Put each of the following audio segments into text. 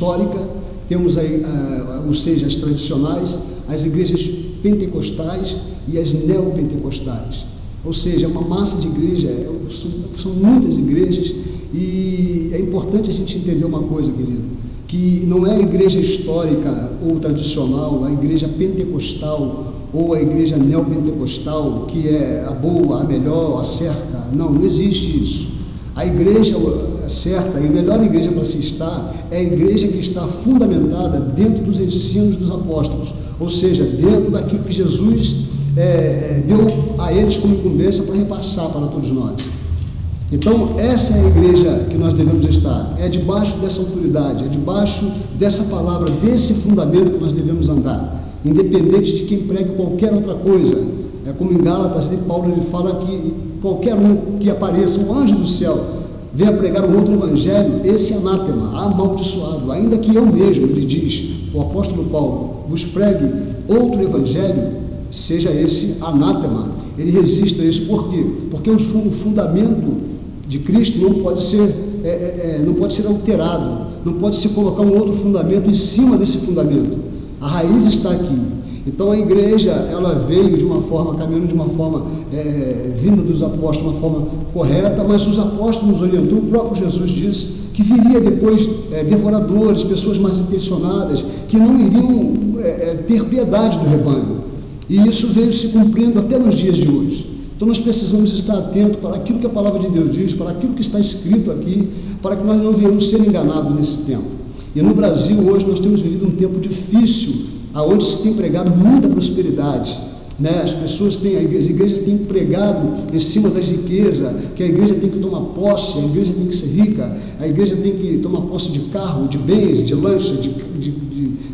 histórica, temos ou seja, as tradicionais, as igrejas pentecostais e as neopentecostais. Ou seja, é uma massa de igreja, são muitas igrejas, e é importante a gente entender uma coisa, querido, que não é a igreja histórica ou tradicional, a igreja pentecostal ou a igreja neopentecostal que é a boa, a melhor, a certa. Não existe isso. A igreja certa e a melhor igreja para se estar é a igreja que está fundamentada dentro dos ensinos dos apóstolos, ou seja, dentro daquilo que Jesus deu a eles como incumbência para repassar para todos nós. Então, essa é a igreja que nós devemos estar, é debaixo dessa autoridade, é debaixo dessa palavra, desse fundamento que nós devemos andar, independente de quem pregue qualquer outra coisa. É como em Gálatas, Paulo ele fala que qualquer um que apareça, um anjo do céu, venha pregar um outro evangelho, esse é anátema, amaldiçoado, ainda que eu mesmo, ele diz, o apóstolo Paulo, vos pregue outro evangelho, seja esse anátema, ele resiste a isso. Por quê? Porque o fundamento de Cristo não pode ser alterado, não pode se colocar um outro fundamento em cima desse fundamento. A raiz está aqui. Então a igreja, ela veio de uma forma, caminhando de uma forma vinda dos apóstolos, de uma forma correta, mas os apóstolos nos orientou, o próprio Jesus disse que viria depois devoradores, pessoas mais intencionadas, que não iriam ter piedade do rebanho. E isso veio se cumprindo até nos dias de hoje. Então nós precisamos estar atentos para aquilo que a palavra de Deus diz, para aquilo que está escrito aqui, para que nós não venhamos ser enganados nesse tempo. E no Brasil hoje nós temos vivido um tempo difícil, aonde se tem pregado muita prosperidade, né? As igrejas têm pregado em cima das riquezas, que a igreja tem que tomar posse, a igreja tem que ser rica, a igreja tem que tomar posse de carro, de bens, de lancha,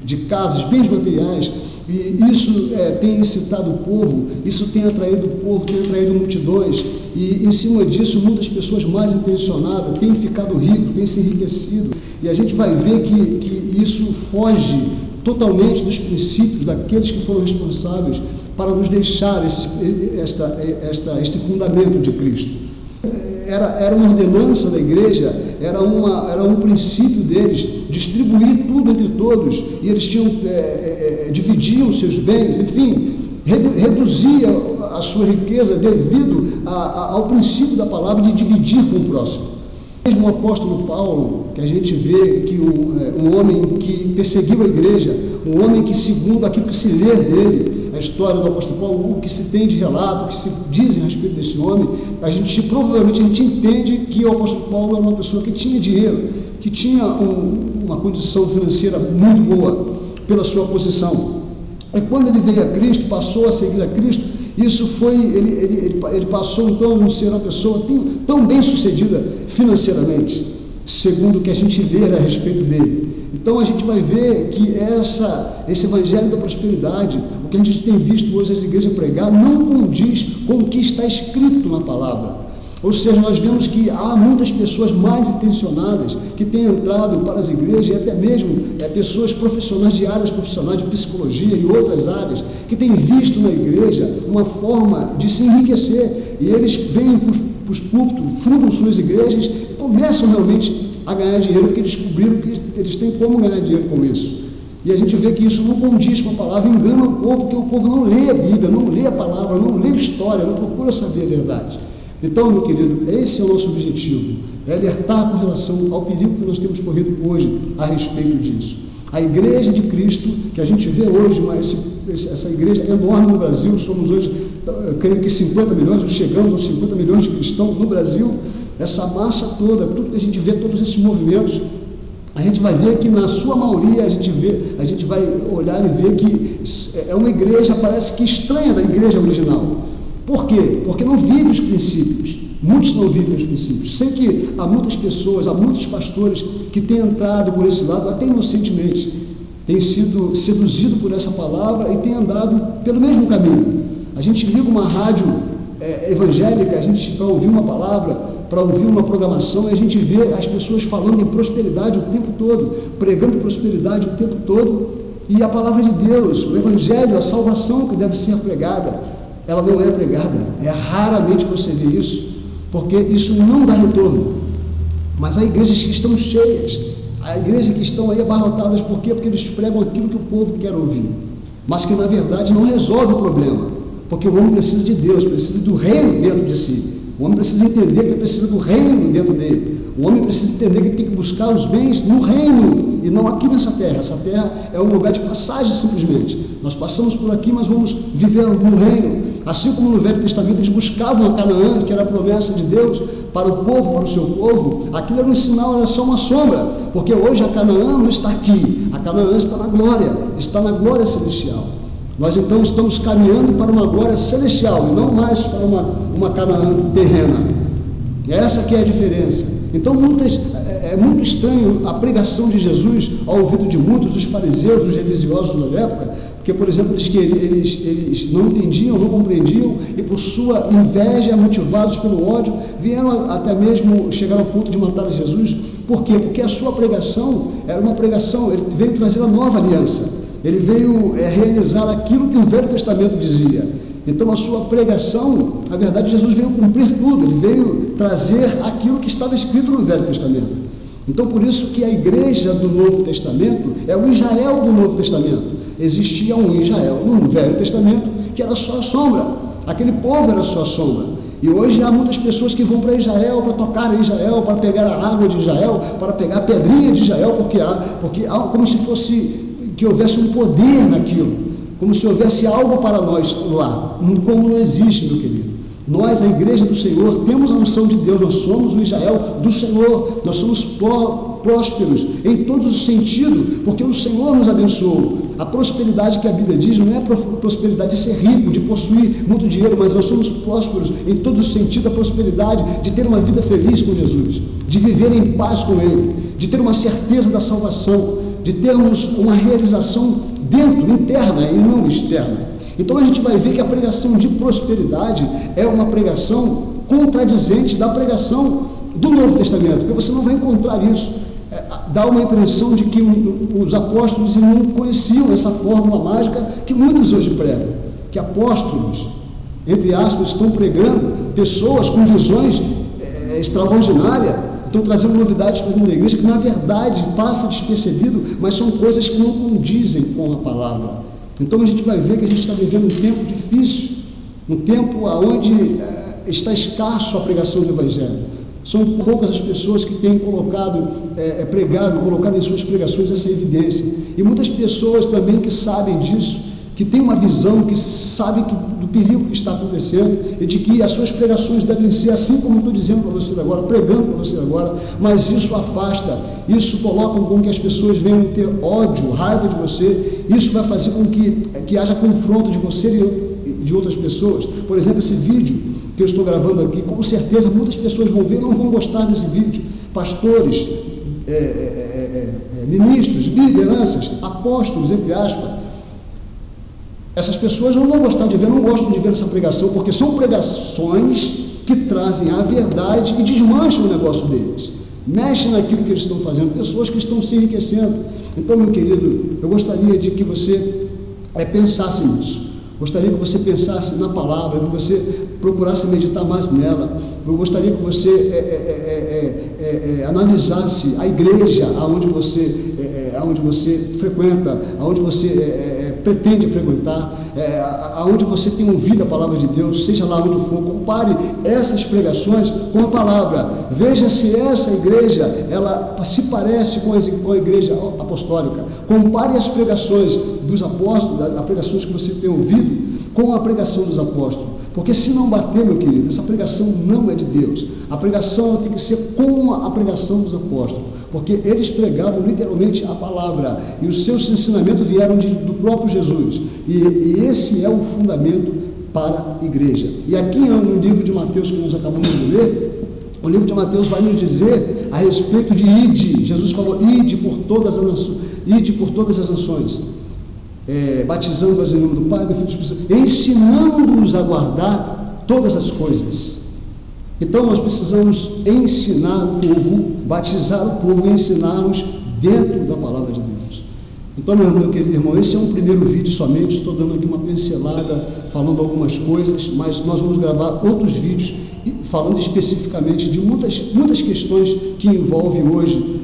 de casas, bens materiais. E isso tem incitado o povo, isso tem atraído o povo, tem atraído multidões, e em cima disso muitas pessoas mais intencionadas têm ficado ricos, têm se enriquecido, e a gente vai ver que isso foge totalmente dos princípios daqueles que foram responsáveis para nos deixar este fundamento de Cristo. Era uma ordenança da igreja, era um princípio deles, distribuir tudo entre todos, e eles dividiam os seus bens, enfim, reduzia a sua riqueza devido ao princípio da palavra de dividir com o próximo. Mesmo o apóstolo Paulo, que a gente vê que um homem que perseguiu a igreja, um homem que, segundo aquilo que se lê dele, a história do apóstolo Paulo, o que se tem de relato, o que se diz a respeito desse homem, provavelmente a gente entende que o apóstolo Paulo era uma pessoa que tinha dinheiro, que tinha uma condição financeira muito boa pela sua posição. E quando ele veio a Cristo, passou a seguir a Cristo, isso foi, ele passou então a não ser uma pessoa tão bem sucedida financeiramente, segundo o que a gente lê a respeito dele. Então a gente vai ver que esse evangelho da prosperidade, o que a gente tem visto hoje as igrejas pregar, não condiz com o que está escrito na palavra. Ou seja, nós vemos que há muitas pessoas mais intencionadas que têm entrado para as igrejas, e até mesmo pessoas profissionais de áreas profissionais de psicologia e outras áreas, que têm visto na igreja uma forma de se enriquecer, e eles vêm para os púlpitos, fundam suas igrejas e começam realmente a ganhar dinheiro, porque descobriram que eles têm como ganhar dinheiro com isso. E a gente vê que isso não condiz com a palavra, engana o povo, porque o povo não lê a Bíblia, não lê a palavra, não lê a história, não procura saber a verdade. Então, meu querido, esse é o nosso objetivo, é alertar com relação ao perigo que nós temos corrido hoje a respeito disso. A igreja de Cristo, que a gente vê hoje, essa igreja é enorme no Brasil, somos hoje, creio que 50 milhões, chegamos aos 50 milhões de cristãos no Brasil, essa massa toda, tudo que a gente vê, todos esses movimentos, a gente vai ver que na sua maioria a gente vai olhar e ver que é uma igreja, parece que estranha da igreja original. Por quê? Porque não vive os princípios. Muitos não vivem os princípios. Sei que há muitas pessoas, há muitos pastores que têm entrado por esse lado, até inocentemente, têm sido seduzidos por essa palavra e têm andado pelo mesmo caminho. A gente liga uma rádio evangélica, a gente para ouvir uma palavra, para ouvir uma programação, e a gente vê as pessoas falando em prosperidade o tempo todo, pregando prosperidade o tempo todo, e a palavra de Deus, o evangelho, a salvação que deve ser pregada, ela não é pregada. Raramente você vê isso, porque isso não dá retorno. Mas há igrejas que estão cheias, A igreja que estão aí abarrotadas, por quê? Porque eles pregam aquilo que o povo quer ouvir, mas que na verdade não resolve o problema, porque o homem precisa de Deus, precisa do reino dentro de si. O homem precisa entender que ele precisa do reino dentro dele. O homem precisa entender que ele tem que buscar os bens no reino e não aqui nessa terra. Essa terra é um lugar de passagem simplesmente. Nós passamos por aqui, mas vamos viver no reino. Assim como no Velho Testamento eles buscavam a Canaã, que era a promessa de Deus para o povo, para o seu povo, aquilo era um sinal, era só uma sombra, porque hoje a Canaã não está aqui, a Canaã está na glória celestial. Nós então estamos caminhando para uma glória celestial e não mais para uma Canaã terrena. Essa que é a diferença. Então é muito estranho a pregação de Jesus ao ouvido de muitos dos fariseus, dos religiosos da época, porque, por exemplo, eles não entendiam, não compreendiam, e por sua inveja, motivados pelo ódio, vieram até mesmo chegar ao ponto de matar Jesus. Por quê? Porque a sua pregação era uma pregação, ele veio trazer a nova aliança, ele veio realizar aquilo que o Velho Testamento dizia. Então a sua pregação, na verdade, Jesus veio cumprir tudo, ele veio trazer aquilo que estava escrito no Velho Testamento. Então por isso que a igreja do Novo Testamento é o Israel do Novo Testamento. Existia um Israel no Velho Testamento que era só a sombra, aquele povo era só a sombra. E hoje há muitas pessoas que vão para Israel, para tocar em Israel, para pegar a água de Israel, para pegar a pedrinha de Israel, porque há como se fosse que houvesse um poder naquilo, como se houvesse algo para nós lá, como não existe, meu querido. Nós, a igreja do Senhor, temos a unção de Deus, nós somos o Israel do Senhor, nós somos prósperos em todos os sentidos, porque o Senhor nos abençoou. A prosperidade que a Bíblia diz não é a prosperidade de ser rico, de possuir muito dinheiro, mas nós somos prósperos em todos os sentidos, a prosperidade de ter uma vida feliz com Jesus, de viver em paz com Ele, de ter uma certeza da salvação, de termos uma realização dentro, interna e não externa. Então a gente vai ver que a pregação de prosperidade é uma pregação contradizente da pregação do Novo Testamento, porque você não vai encontrar isso. Dá uma impressão de que os apóstolos não conheciam essa fórmula mágica que muitos hoje pregam, que apóstolos, entre aspas, estão pregando, pessoas com visões extraordinárias, estão trazendo novidades para dentro da igreja que na verdade passa despercebido, mas são coisas que não condizem com a palavra. Então a gente vai ver que a gente está vivendo um tempo difícil, um tempo onde está escasso a pregação do Evangelho. São poucas as pessoas que têm colocado em suas pregações essa evidência. E muitas pessoas também que sabem disso, que têm uma visão, que sabem do perigo que está acontecendo e de que as suas pregações devem ser assim como eu estou dizendo para vocês agora, pregando para vocês agora, mas isso afasta, isso coloca com que as pessoas venham ter ódio, raiva de você, isso vai fazer com que haja confronto de você e de outras pessoas. Por exemplo, esse vídeo que eu estou gravando aqui, com certeza muitas pessoas vão ver e não vão gostar desse vídeo. Pastores, ministros, lideranças, apóstolos, entre aspas, essas pessoas não vão gostar de ver, não gostam de ver essa pregação, porque são pregações que trazem a verdade e desmancham o negócio deles, mexem naquilo que eles estão fazendo, pessoas que estão se enriquecendo. Então, meu querido, eu gostaria de que você pensasse nisso. Gostaria que você pensasse na palavra, que você procurasse meditar mais nela. Eu gostaria que você analisasse a igreja aonde você frequenta, aonde você pretende frequentar, aonde você tem ouvido a palavra de Deus, seja lá onde for. Compare essas pregações com a palavra. Veja se essa igreja ela se parece com a igreja apostólica. Compare as pregações dos apóstolos, as pregações que você tem ouvido, com a pregação dos apóstolos. Porque se não bater, meu querido, essa pregação não é de Deus. A pregação tem que ser como a pregação dos apóstolos, porque eles pregavam literalmente a palavra, e os seus ensinamentos vieram do próprio Jesus, e esse é o fundamento para a igreja. E aqui no livro de Mateus, que nós acabamos de ler, o livro de Mateus vai nos dizer a respeito de ide. Jesus falou, ide por todas as nações, batizando-as em nome do Pai, do Filho e do Espírito Santo, ensinando-os a guardar todas as coisas. Então nós precisamos ensinar o povo, batizar o povo e ensiná-los dentro da palavra de Deus. Então, meu querido irmão, esse é um primeiro vídeo somente, estou dando aqui uma pincelada, falando algumas coisas, mas nós vamos gravar outros vídeos falando especificamente de muitas questões que envolvem hoje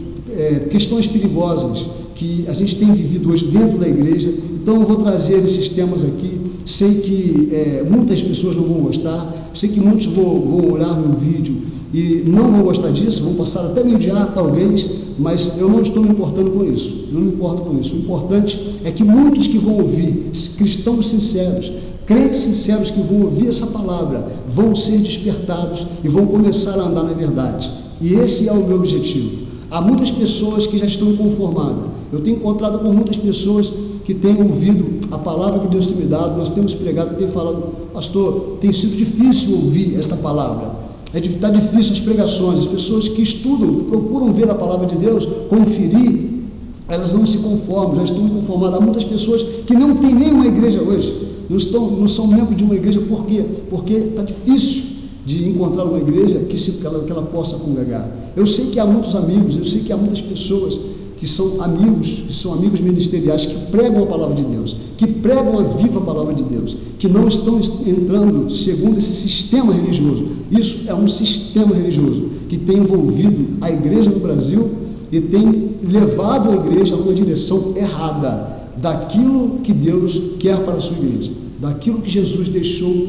questões perigosas que a gente tem vivido hoje dentro da igreja. Então eu vou trazer esses temas aqui. Sei que muitas pessoas não vão gostar, sei que muitos vão olhar meu vídeo e não vão gostar disso, vão passar até me odiar talvez, mas eu não estou me importando com isso, não me importo com isso. O importante é que muitos que vão ouvir, cristãos sinceros, crentes sinceros que vão ouvir essa palavra, vão ser despertados e vão começar a andar na verdade. E esse é o meu objetivo. Há muitas pessoas que já estão inconformadas. Eu tenho encontrado com muitas pessoas que têm ouvido a palavra que Deus tem me dado, nós temos pregado, tem falado, pastor, tem sido difícil ouvir esta palavra. Está difícil as pregações, as pessoas que estudam, procuram ver a palavra de Deus, conferir, elas não se conformam, já estão inconformadas. Há muitas pessoas que não têm nenhuma igreja hoje, não são membros de uma igreja. Por quê? Porque está difícil de encontrar uma igreja que ela possa congregar. Eu sei que há muitos amigos, eu sei que há muitas pessoas que são amigos ministeriais, que pregam a palavra de Deus, que pregam a viva palavra de Deus, que não estão entrando segundo esse sistema religioso. Isso é um sistema religioso que tem envolvido a igreja no Brasil e tem levado a igreja a uma direção errada daquilo que Deus quer para a sua igreja, daquilo que Jesus deixou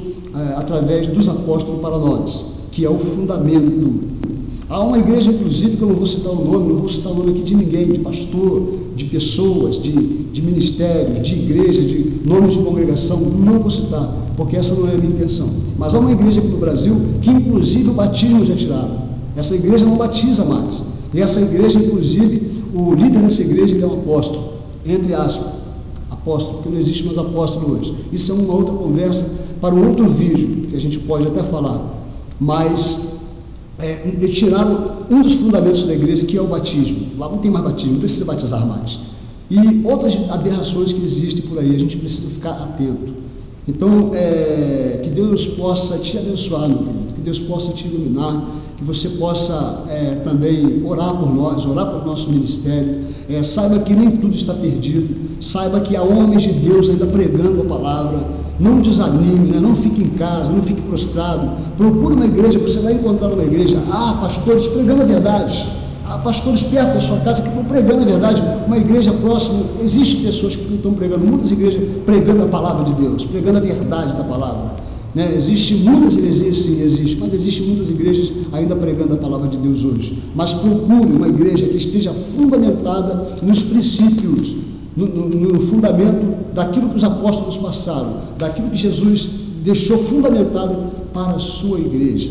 através dos apóstolos para nós, que é o fundamento. Há uma igreja, inclusive, que eu não vou citar o nome, não vou citar o nome aqui de ninguém, de pastor, de pessoas, de ministérios, de igreja, de nomes de congregação, não vou citar, porque essa não é a minha intenção. Mas há uma igreja aqui no Brasil que, inclusive, o batismo já tiraram. Essa igreja não batiza mais. E essa igreja, inclusive, o líder dessa igreja ele é um apóstolo, entre aspas, apóstolo, porque não existe mais apóstolo hoje. Isso é uma outra conversa para um outro vídeo, que a gente pode até falar. Mas tiraram um dos fundamentos da igreja, que é o batismo. Lá não tem mais batismo, não precisa batizar mais. E outras aberrações que existem por aí, a gente precisa ficar atento. Então, que Deus possa te abençoar, meu querido, que Deus possa te iluminar, que você possa também orar por nós, orar por nosso ministério. Saiba que nem tudo está perdido, saiba que há homens de Deus ainda pregando a palavra. Não desanime, né? Não fique em casa, não fique prostrado. Procure uma igreja, você vai encontrar uma igreja. Pastores pregando a verdade. Há pastores perto da sua casa que estão pregando a verdade. Uma igreja próxima, existem pessoas que estão pregando, muitas igrejas pregando a palavra de Deus, pregando a verdade da palavra. Existem muitas heresias, sim, mas existem muitas igrejas ainda pregando a palavra de Deus hoje. Mas procure uma igreja que esteja fundamentada nos princípios, no fundamento daquilo que os apóstolos passaram, daquilo que Jesus deixou fundamentado para a sua igreja.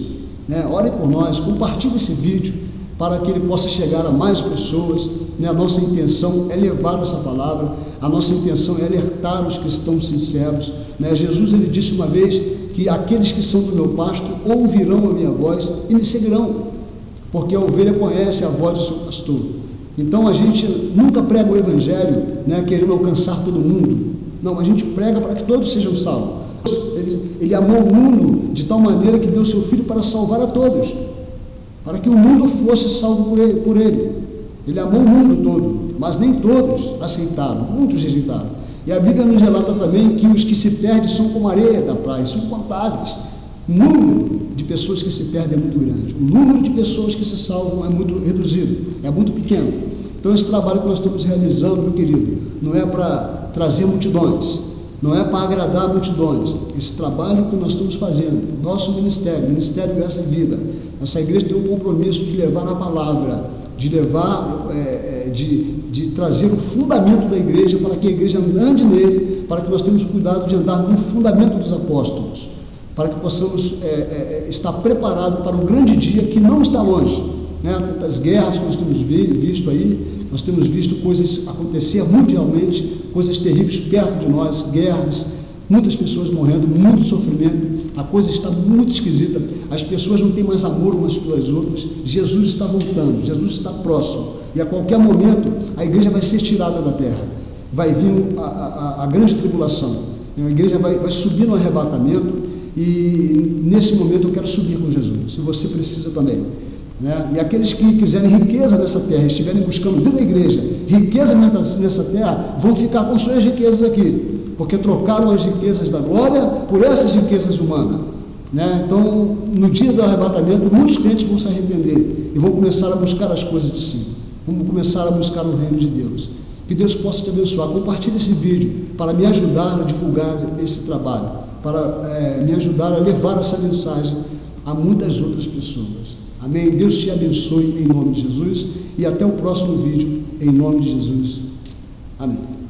Ore por nós, compartilhe esse vídeo para que ele possa chegar a mais pessoas. A nossa intenção é levar essa palavra, a nossa intenção é alertar os cristãos sinceros. Jesus ele disse uma vez que aqueles que são do meu pasto ouvirão a minha voz e me seguirão, porque a ovelha conhece a voz do seu pastor. Então a gente nunca prega o evangelho querendo alcançar todo mundo. Não, a gente prega para que todos sejam salvos. Ele amou o mundo de tal maneira que deu seu Filho para salvar a todos, para que o mundo fosse salvo por ele. Ele amou o mundo todo, mas nem todos aceitaram, muitos rejeitaram. E a Bíblia nos relata também que os que se perdem são como areia da praia, são incontáveis. O número de pessoas que se perdem é muito grande, o número de pessoas que se salvam é muito reduzido, é muito pequeno. Então esse trabalho que nós estamos realizando, meu querido, não é para trazer multidões, não é para agradar multidões. Esse trabalho que nós estamos fazendo, nosso ministério, Ministério Graça e Vida, essa igreja tem um compromisso de levar a palavra, de levar, de trazer o fundamento da igreja, para que a igreja ande nele, para que nós tenhamos cuidado de andar no fundamento dos apóstolos, para que possamos estar preparados para o grande dia que não está longe. As guerras que nós temos visto aí, nós temos visto coisas acontecer mundialmente, coisas terríveis perto de nós, guerras, muitas pessoas morrendo, muito sofrimento, a coisa está muito esquisita, as pessoas não têm mais amor umas pelas outras. Jesus está voltando, Jesus está próximo, e a qualquer momento a igreja vai ser tirada da terra, vai vir a grande tribulação, a igreja vai subir no arrebatamento, e nesse momento eu quero subir com Jesus, se você precisa também. E aqueles que quiserem riqueza nessa terra, estiverem buscando dentro da igreja riqueza nessa terra, vão ficar com suas riquezas aqui, porque trocaram as riquezas da glória por essas riquezas humanas. Então, no dia do arrebatamento, muitos crentes vão se arrepender e vão começar a buscar as coisas de si. Vamos começar a buscar o reino de Deus. Que Deus possa te abençoar. Compartilhe esse vídeo para me ajudar a divulgar esse trabalho, para me ajudar a levar essa mensagem a muitas outras pessoas. Amém? Deus te abençoe em nome de Jesus e até o próximo vídeo em nome de Jesus. Amém.